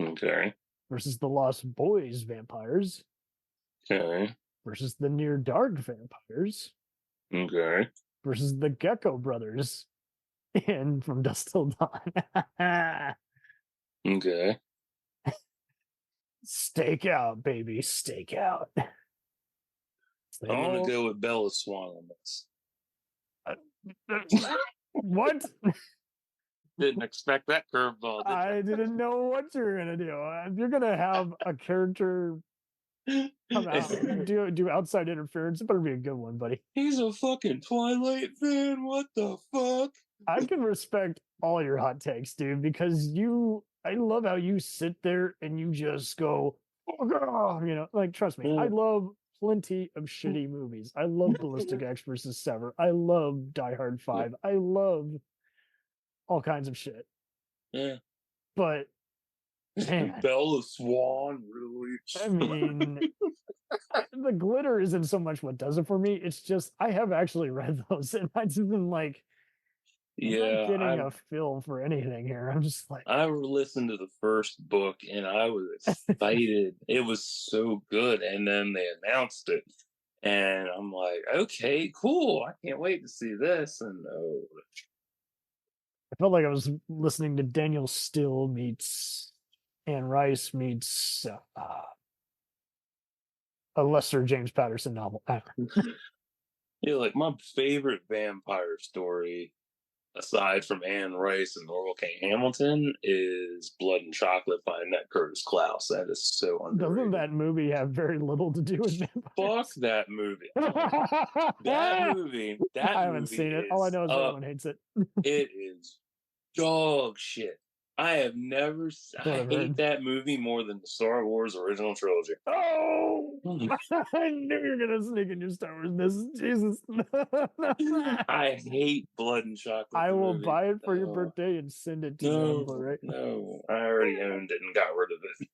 Speaker 2: Okay.
Speaker 1: versus the Lost Boys vampires
Speaker 2: Okay.
Speaker 1: versus the Near Dark vampires
Speaker 2: Okay.
Speaker 1: versus the Gecko brothers and From Dusk Till Dawn.
Speaker 2: Okay.
Speaker 1: Stake out, baby, stake out.
Speaker 2: I'm gonna
Speaker 1: Oh,
Speaker 2: go with Bella Swan on this.
Speaker 1: what?
Speaker 2: Didn't expect that curveball, did
Speaker 1: I didn't know what you're gonna do. If you're gonna have a character
Speaker 2: you?
Speaker 1: come out, do outside interference, it better be a good one, buddy.
Speaker 2: He's a fucking Twilight fan. What the fuck?
Speaker 1: I can respect all your hot takes, dude, because I love how you sit there and you just go, oh, like, trust me, I love plenty of shitty movies. I love Ballistic X versus Sever. I love Die Hard 5. I love all kinds of shit.
Speaker 2: Yeah.
Speaker 1: But, man,
Speaker 2: Bella Swan, really?
Speaker 1: I mean, the glitter isn't so much what does it for me. It's just, I have actually read those and I just been like, I'm not getting a feel for anything here. I'm just like,
Speaker 2: I listened to the first book and I was excited. It was so good. And then they announced it. And I'm like, okay, cool. I can't wait to see this. And
Speaker 1: I felt like I was listening to Daniel Still meets Anne Rice meets a lesser James Patterson novel.
Speaker 2: yeah, like my favorite vampire story, aside from Anne Rice and Orwell K. Hamilton, is Blood and Chocolate by Annette Curtis Klaus. That is so underrated.
Speaker 1: Doesn't that movie have very little to do with vampires?
Speaker 2: Fuck that movie. That movie.
Speaker 1: I haven't seen it. All I know is everyone hates it.
Speaker 2: It is dog shit. I hate that movie more than the Star Wars original trilogy.
Speaker 1: Oh, I knew you were gonna sneak in your Star Wars business. Jesus.
Speaker 2: I hate Blood and Chocolate.
Speaker 1: I will buy it for your birthday and send it to you on Blu-ray.
Speaker 2: No, I already owned it and got rid of
Speaker 1: it.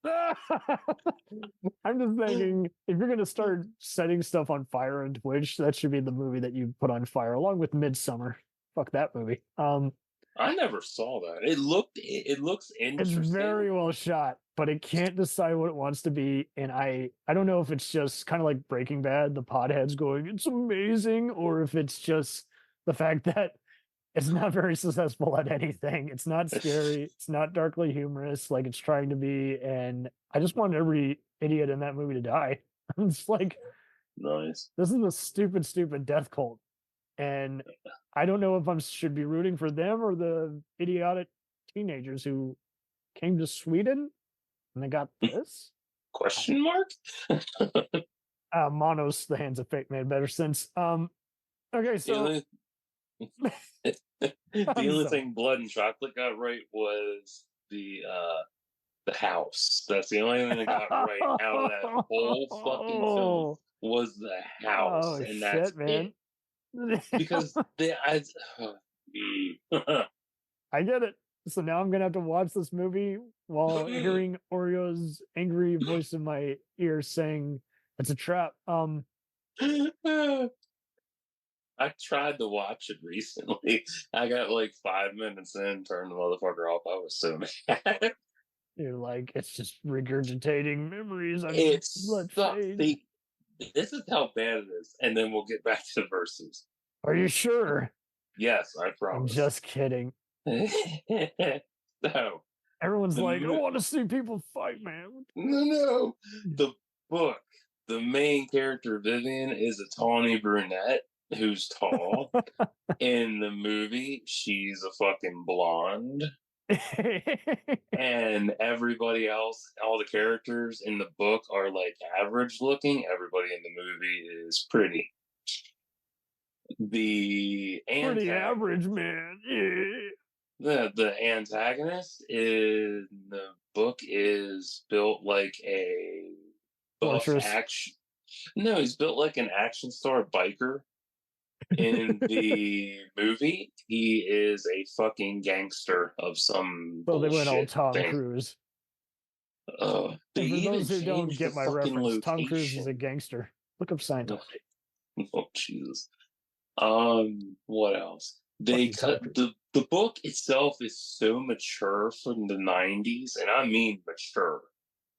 Speaker 1: I'm just thinking, if you're gonna start setting stuff on fire on Twitch, that should be the movie that you put on fire, along with Midsummer. Fuck that movie.
Speaker 2: I never saw that. It looks interesting.
Speaker 1: It's very well shot, but it can't decide what it wants to be. And I don't know if it's just kind of like Breaking Bad, the potheads going, it's amazing, or if it's just the fact that it's not very successful at anything. It's not scary. It's not darkly humorous like it's trying to be. And I just want every idiot in that movie to die. I'm just like,
Speaker 2: nice.
Speaker 1: This is a stupid, stupid death cult. And I don't know if I should be rooting for them or the idiotic teenagers who came to Sweden and they got this.
Speaker 2: Question mark?
Speaker 1: Monos, the Hands of Fate made better sense. Okay, so
Speaker 2: the only thing Blood and Chocolate got right was the house. That's the only thing that got right out of that whole fucking film was the house.
Speaker 1: Oh,
Speaker 2: and
Speaker 1: shit,
Speaker 2: that's
Speaker 1: man.
Speaker 2: it. Because I
Speaker 1: get it. So now I'm gonna have to watch this movie while hearing Oreo's angry voice in my ear saying it's a trap.
Speaker 2: I tried to watch it recently. I got like 5 minutes in, turned the motherfucker off. I was so mad.
Speaker 1: You're like, it's just regurgitating memories.
Speaker 2: It's this is how bad it is, and then we'll get back to the verses.
Speaker 1: Are you sure?
Speaker 2: Yes, I promise.
Speaker 1: I'm just kidding.
Speaker 2: So
Speaker 1: everyone's like, I want to see people fight, man.
Speaker 2: No. The book, the main character Vivian is a tawny brunette who's tall. In the movie, she's a fucking blonde. And everybody else, all the characters in the book are like average looking. Everybody in the movie is pretty.
Speaker 1: Pretty average, man. Yeah.
Speaker 2: The antagonist in the book is built like a buff action. No, he's built like an action star biker. In the movie, he is a fucking gangster of some.
Speaker 1: So they went all Tom Cruise.
Speaker 2: They
Speaker 1: And for
Speaker 2: even
Speaker 1: those who don't
Speaker 2: changed the
Speaker 1: get my
Speaker 2: fucking
Speaker 1: reference, Tom Cruise is a
Speaker 2: location.
Speaker 1: gangster. Look up Scientology.
Speaker 2: Oh Jesus. What else?
Speaker 1: Fuck
Speaker 2: They
Speaker 1: you, Tom
Speaker 2: cut
Speaker 1: Cruise.
Speaker 2: the book itself is so mature from the 90s, and I mean mature.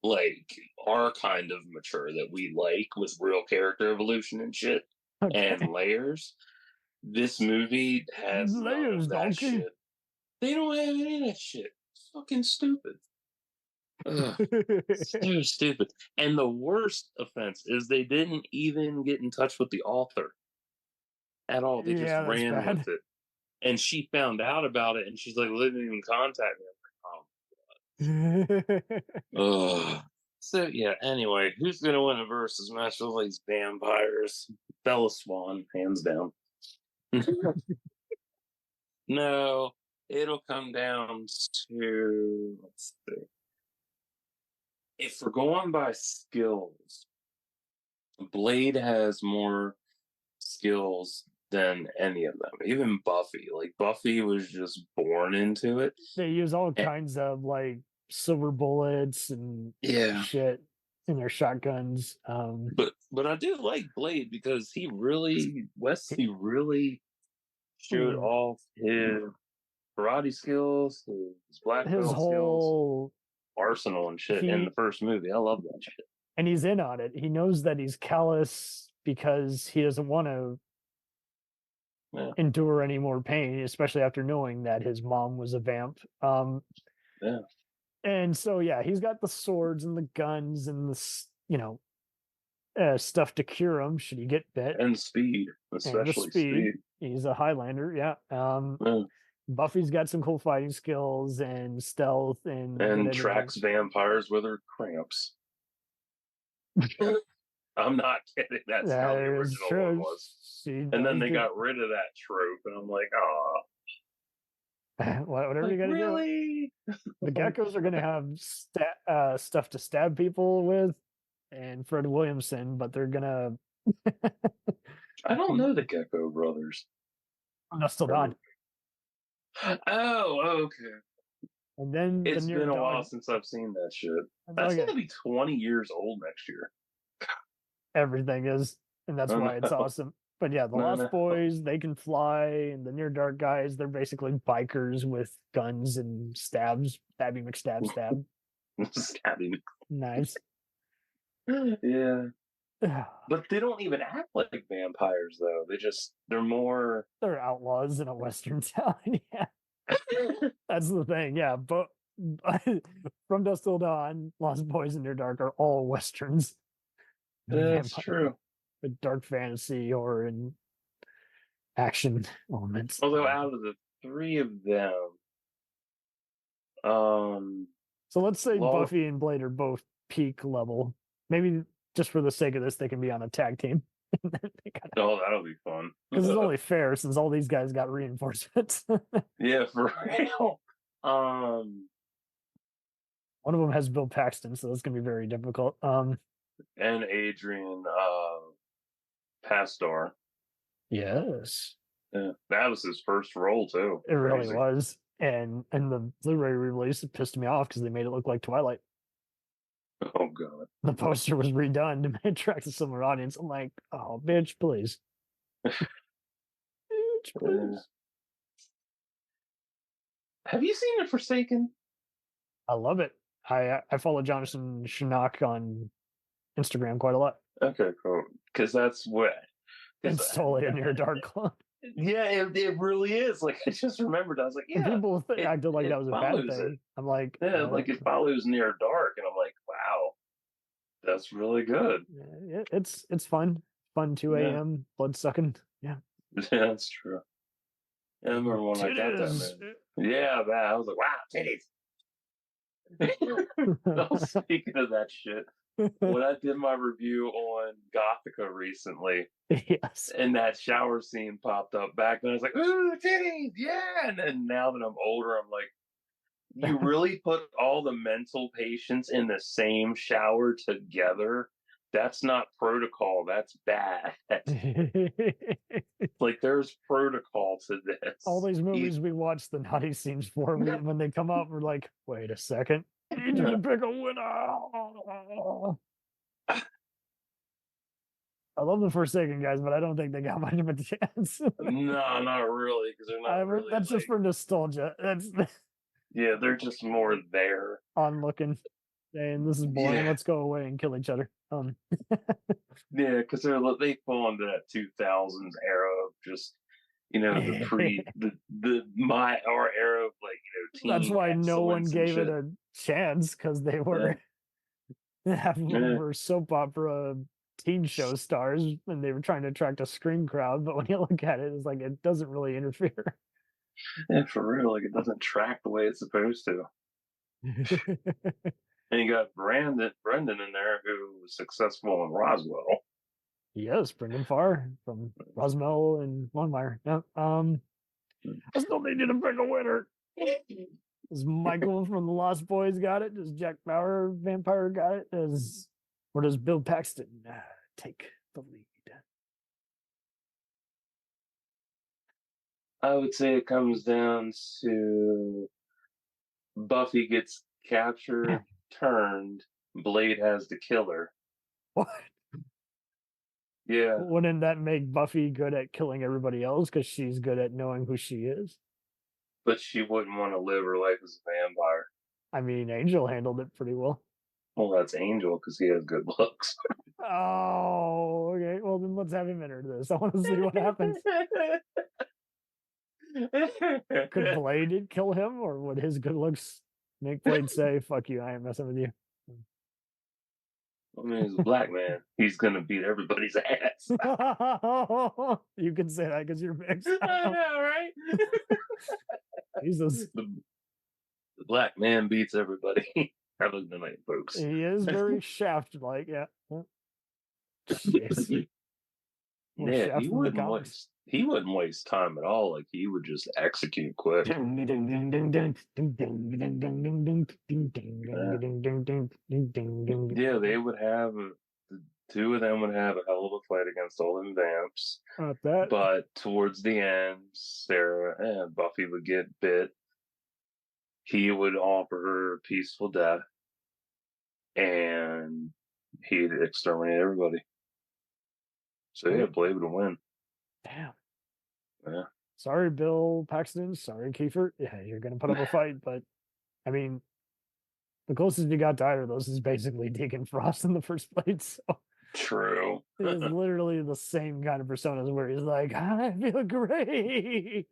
Speaker 2: Like our kind of mature that we like with real character evolution and shit and
Speaker 1: Okay.
Speaker 2: layers. This movie has none
Speaker 1: Layers,
Speaker 2: of that
Speaker 1: donkey.
Speaker 2: shit. They don't have any of that shit. It's fucking stupid. Ugh, so stupid. And the worst offense is they didn't even get in touch with the author at all. They just
Speaker 1: Yeah, that's
Speaker 2: ran with
Speaker 1: bad.
Speaker 2: it. And she found out about it and she's like, they didn't even contact me. Ugh. So yeah, anyway, who's gonna win a versus match with all these vampires? Bella Swan, hands down. No, it'll come down to, let's see. If we're going by skills, Blade has more skills than any of them. Even Buffy. Like Buffy was just born into it.
Speaker 1: They use all
Speaker 2: And,
Speaker 1: kinds of like silver bullets and
Speaker 2: yeah.
Speaker 1: shit in their shotguns.
Speaker 2: But I do like Blade because Wesley really showed off his karate skills, his black
Speaker 1: his
Speaker 2: belt skills,
Speaker 1: whole
Speaker 2: arsenal and shit in the
Speaker 1: he
Speaker 2: first movie. I love that shit.
Speaker 1: and he's in on it. He knows that he's callous because he doesn't want to
Speaker 2: Yeah.
Speaker 1: endure any more pain, especially after knowing that his mom was a vamp.
Speaker 2: Yeah.
Speaker 1: And so yeah, he's got the swords and the guns and stuff to cure him should he get bit,
Speaker 2: And speed,
Speaker 1: and the
Speaker 2: especially
Speaker 1: speed.
Speaker 2: speed.
Speaker 1: He's a Highlander, yeah.
Speaker 2: Yeah.
Speaker 1: Buffy's got some cool fighting skills and stealth and
Speaker 2: And
Speaker 1: whatever.
Speaker 2: tracks vampires with her cramps. I'm not kidding. That's how
Speaker 1: That
Speaker 2: the
Speaker 1: is
Speaker 2: original
Speaker 1: true.
Speaker 2: one was.
Speaker 1: She
Speaker 2: And then
Speaker 1: does
Speaker 2: they
Speaker 1: get
Speaker 2: got rid of that trope, and I'm like, oh,
Speaker 1: whatever you
Speaker 2: like
Speaker 1: gotta do.
Speaker 2: really?
Speaker 1: The geckos are gonna have stuff to stab people with, and Fred Williamson, but they're gonna
Speaker 2: I don't know the Gecko Brothers.
Speaker 1: no, still not.
Speaker 2: Oh, okay.
Speaker 1: And then the
Speaker 2: It's
Speaker 1: near
Speaker 2: been a while
Speaker 1: dog.
Speaker 2: since I've seen that shit. That's
Speaker 1: Okay,
Speaker 2: going to be 20 years old next year.
Speaker 1: everything is, and that's
Speaker 2: Oh,
Speaker 1: why it's
Speaker 2: no.
Speaker 1: awesome. But yeah, the
Speaker 2: No,
Speaker 1: Lost
Speaker 2: no.
Speaker 1: Boys, they can fly, and the Near Dark guys, they're basically bikers with guns and stabby McStab stab
Speaker 2: Stabbing.
Speaker 1: knives.
Speaker 2: Yeah. But they don't even act like vampires, though. They're more.
Speaker 1: They're outlaws in a Western town. Yeah, that's the thing. Yeah, but From Dusk Till Dawn, Lost Boys and Near Dark are all Westerns.
Speaker 2: That's
Speaker 1: Vampire
Speaker 2: true.
Speaker 1: with dark fantasy or in action elements.
Speaker 2: Although out of the three of them, um,
Speaker 1: So let's say
Speaker 2: Law.
Speaker 1: Buffy and Blade are both peak level. Maybe just for the sake of this, they can be on a tag team.
Speaker 2: Oh, that'll be fun.
Speaker 1: Because it's only fair since all these guys got reinforcements.
Speaker 2: Yeah, for real.
Speaker 1: One of them has Bill Paxton, so that's gonna be very difficult.
Speaker 2: And Adrian Pastor.
Speaker 1: Yes.
Speaker 2: Yeah, that was his first role too.
Speaker 1: It really
Speaker 2: Crazy.
Speaker 1: was. And the Blu-ray release, it pissed me off because they made it look like Twilight.
Speaker 2: Oh god.
Speaker 1: The poster was redone to attract a similar audience. I'm like, oh bitch, please. Bitch, please.
Speaker 2: Have you seen The Forsaken?
Speaker 1: I love it. I follow Jonathan Shinnok on Instagram quite a lot.
Speaker 2: Okay, cool. Because that's what
Speaker 1: It's totally a Near Dark clone.
Speaker 2: Yeah, it really is. Like I just remembered, I was like, yeah.
Speaker 1: And people acted like that was a bad thing.
Speaker 2: It.
Speaker 1: I'm like,
Speaker 2: yeah, like it follows Near Dark, and I'm like, wow, that's really good.
Speaker 1: It's fun. Fun 2 a.m. blood sucking. Yeah.
Speaker 2: Yeah, that's true. Yeah, I remember when I got that, man. Yeah, that I was like, wow, titties. No, speaking of that shit, when I did my review on Gothica recently,
Speaker 1: yes,
Speaker 2: and that shower scene popped up back then, I was like, ooh, titties, yeah. And then now that I'm older, I'm like, you really put all the mental patients in the same shower together? That's not protocol. That's bad. Like there's protocol to this.
Speaker 1: All these movies we watch the naughty scenes for, when they come up, we're like, wait a second. You need to pick a winner. I love the Forsaken guys, but I don't think they got much of a chance.
Speaker 2: No, not really, because they're not really.
Speaker 1: That's just for nostalgia. That's
Speaker 2: yeah, they're just more there.
Speaker 1: onlooking, saying this is boring.
Speaker 2: Yeah.
Speaker 1: Let's go away and kill each other.
Speaker 2: Yeah, because they fall into that 2000s era of just our era of teen.
Speaker 1: That's why no one
Speaker 2: excellence and
Speaker 1: gave it
Speaker 2: shit.
Speaker 1: a chance because they were half of them
Speaker 2: Yeah.
Speaker 1: were soap opera teen show stars and they were trying to attract a scream crowd. But when you look at it, it's like it doesn't really interfere.
Speaker 2: Yeah, for real, like it doesn't track the way it's supposed to. And you got Brendan in there who was successful in Roswell.
Speaker 1: Yes, Brendan Farr from Roswell and Longmire. Yep. I still need you to pick a winner. Does Michael from the Lost Boys got it? Does Jack Bauer Vampire got it? Or does Bill Paxton take the lead?
Speaker 2: I would say it comes down to Buffy gets captured, turned, Blade has to kill her.
Speaker 1: What?
Speaker 2: Yeah.
Speaker 1: Wouldn't that make Buffy good at killing everybody else because she's good at knowing who she is?
Speaker 2: But she wouldn't want to live her life as a vampire.
Speaker 1: I mean, Angel handled it pretty well.
Speaker 2: Well, that's Angel because he has good looks.
Speaker 1: Oh, okay. Well, then let's have him enter this. I want to see what happens. Could Blade kill him, or would his good looks make Blade say, "Fuck you, I ain't messing with you"?
Speaker 2: I mean, he's a black man. He's gonna beat everybody's ass.
Speaker 1: You can say that because you're mixed.
Speaker 2: I know, right?
Speaker 1: Jesus.
Speaker 2: The black man beats everybody. Have a good night, folks.
Speaker 1: He is very Shaft-like, yeah. Jeez.
Speaker 2: Yeah,
Speaker 1: Shaft
Speaker 2: he
Speaker 1: from the
Speaker 2: wouldn't
Speaker 1: comics.
Speaker 2: waste time at all. Like he would just execute quick.
Speaker 1: Yeah,
Speaker 2: Yeah, they would have the two of them would have a hell of a fight against all them vamps.
Speaker 1: not that.
Speaker 2: But towards the end, Sarah and Buffy would get bit. He would offer her a peaceful death, and he'd exterminate everybody. So yeah, Blade would win.
Speaker 1: Damn.
Speaker 2: Yeah.
Speaker 1: Sorry, Bill Paxton. Sorry, Kiefer. Yeah, you're gonna put up a fight, but I mean, the closest you got to either of those is basically Deacon Frost in the first place. So
Speaker 2: True.
Speaker 1: it is literally the same kind of personas where he's like, I feel great.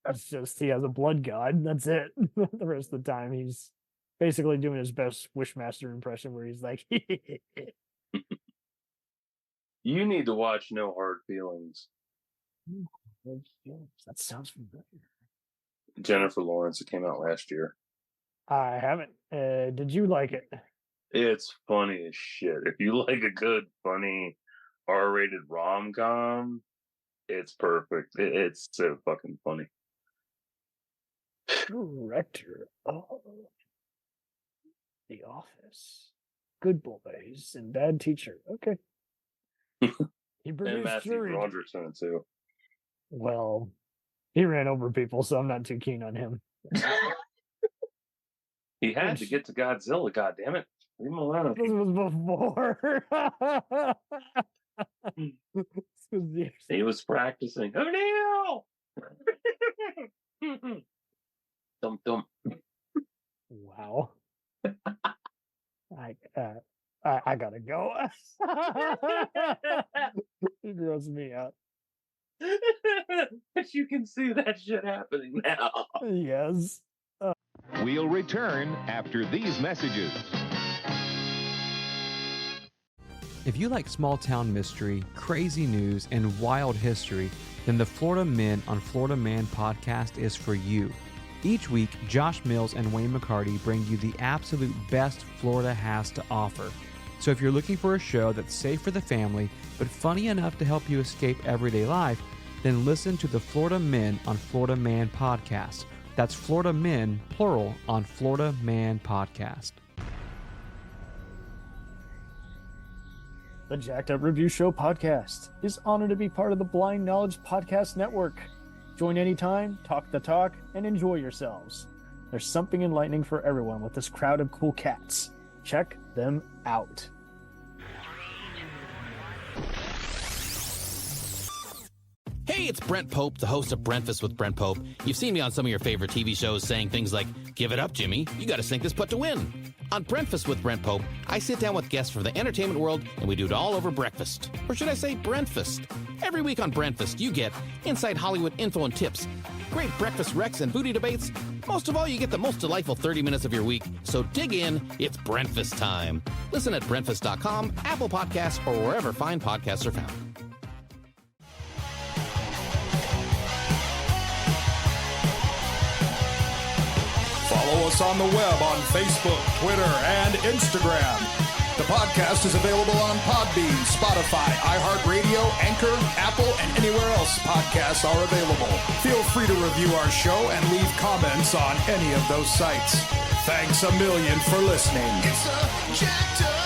Speaker 1: It's just he has a blood god. That's it. The rest of the time, he's basically doing his best Wishmaster impression where he's like,
Speaker 2: You need to watch No Hard Feelings.
Speaker 1: that sounds familiar.
Speaker 2: Jennifer Lawrence. It came out last year.
Speaker 1: I haven't. Did you like it?
Speaker 2: It's funny as shit. If you like a good, funny, R-rated rom-com, it's perfect. It's so fucking funny.
Speaker 1: Director of The Office, Good Boys, and Bad Teacher. Okay. He
Speaker 2: And
Speaker 1: produced
Speaker 2: Matthew
Speaker 1: Jury.
Speaker 2: Broderick's in it too.
Speaker 1: Well, he ran over people, so I'm not too keen on him.
Speaker 2: He had to get to Godzilla, goddammit. Leave him alone.
Speaker 1: This was before. This was years.
Speaker 2: He was practicing. O'Neill! Dum dum.
Speaker 1: Wow. I gotta go. It grows me out.
Speaker 2: But you can see that shit happening now.
Speaker 1: Yes.
Speaker 3: We'll return after these messages.
Speaker 4: If you like small town mystery, crazy news, and wild history, then the Florida Men on Florida Man podcast is for you. Each week, Josh Mills and Wayne McCarty bring you the absolute best Florida has to offer. So if you're looking for a show that's safe for the family, but funny enough to help you escape everyday life, then listen to the Florida Men on Florida Man podcast. That's Florida Men, plural, on Florida Man podcast.
Speaker 1: The Jacked Up Review Show podcast is honored to be part of the Blind Knowledge Podcast Network. Join anytime, talk the talk, and enjoy yourselves. There's something enlightening for everyone with this crowd of cool cats. Check them out.
Speaker 5: Hey, it's Brent Pope, the host of Breakfast with Brent Pope. You've seen me on some of your favorite TV shows saying things like, "Give it up, Jimmy. You got to sink this putt to win." On Breakfast with Brent Pope, I sit down with guests from the entertainment world, and we do it all over breakfast. Or should I say Brentfast? Every week on Brentfast, you get inside Hollywood info and tips, great breakfast recs and foodie debates. Most of all, you get the most delightful 30 minutes of your week. So dig in. It's Brentfast time. Listen at Brentfast.com, Apple Podcasts, or wherever fine podcasts are found.
Speaker 6: Follow us on the web on Facebook, Twitter, and Instagram. The podcast is available on Podbean, Spotify, iHeartRadio, Anchor, Apple, and anywhere else podcasts are available. Feel free to review our show and leave comments on any of those sites. Thanks a million for listening. It's a jacked up